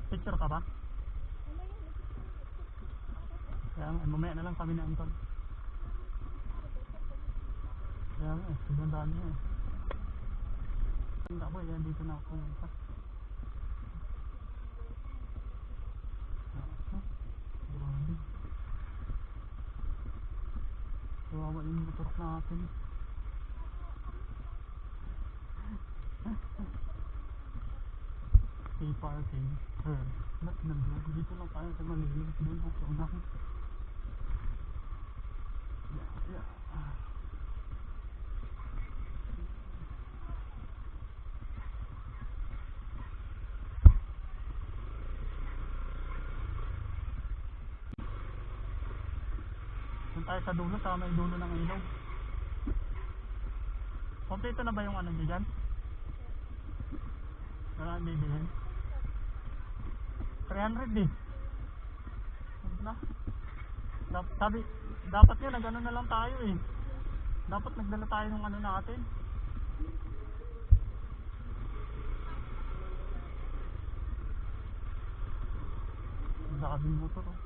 Picture ka ba? Kaya nga, mamaya na lang kami na Anton. Kaya nga, sobrang dami niya eh. Hindi ako yan, dito na ako pumunta. Grabe. Kawawa yung motor natin. Pay parking. Ba't nandun? Dito lang tayo sa malilim. Doon ako sa unahan. Yeah. Doon tayo sa dulo, sa may dulo ng ilog. Kompleto na ba yung ano dyan? Wala ang bibilhin? 300 eh. Na? Sabi, dapat nga nag-ano na lang tayo eh. Dapat nagdala tayo ng ano natin. Ang daming motor oh.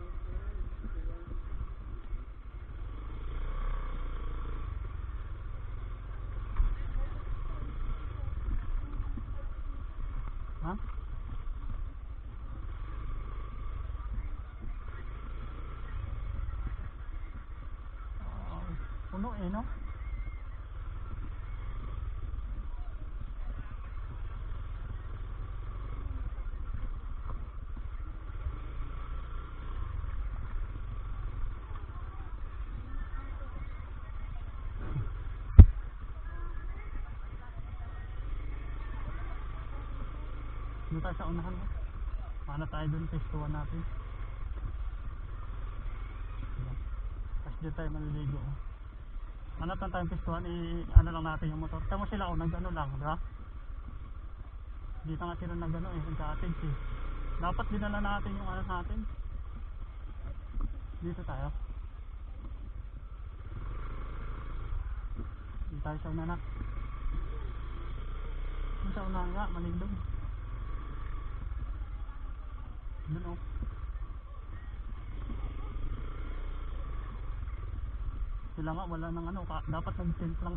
Ha? Puno eh no? Doon tayo sa unahan mo. Paano tayo doon pestuhan natin? Tapos dito tayo maliligo. Ano tayong pestuhan? Ano lang natin yung motor. Tama sila o nag-ano lang, diba? Dito nga sila nag-ano eh, nag-cottage eh. Dapat dinala natin yung ano natin. Dito tayo. Dito tayo sa unahan. Dito sa unahan nga, malindog. Doon o. Sila nga wala nang ano, dapat nag-tent lang.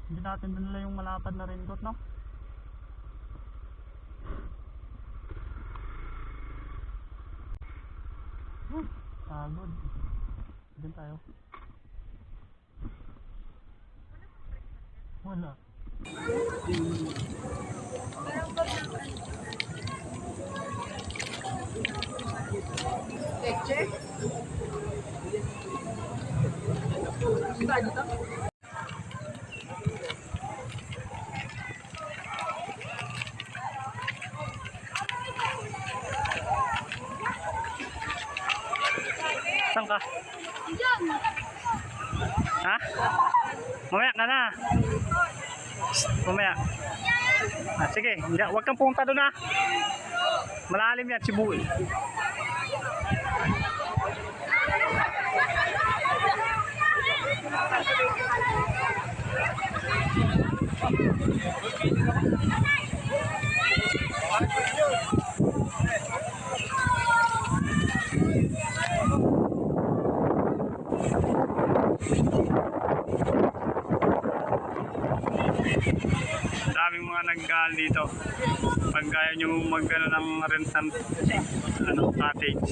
Hindi natin dinala yung malapad na raincoat no? Pagod. Diyan tayo. Wala. Lecture? Diba dito? Saan ka? Ha? Mamaya ka na. Mamaya. Sige, huwag kang pumunta doon ha. Malalim yan, Cebu. Daming mga nag-gaal dito. Pag kaya nyo magkano ng rent ng cottage.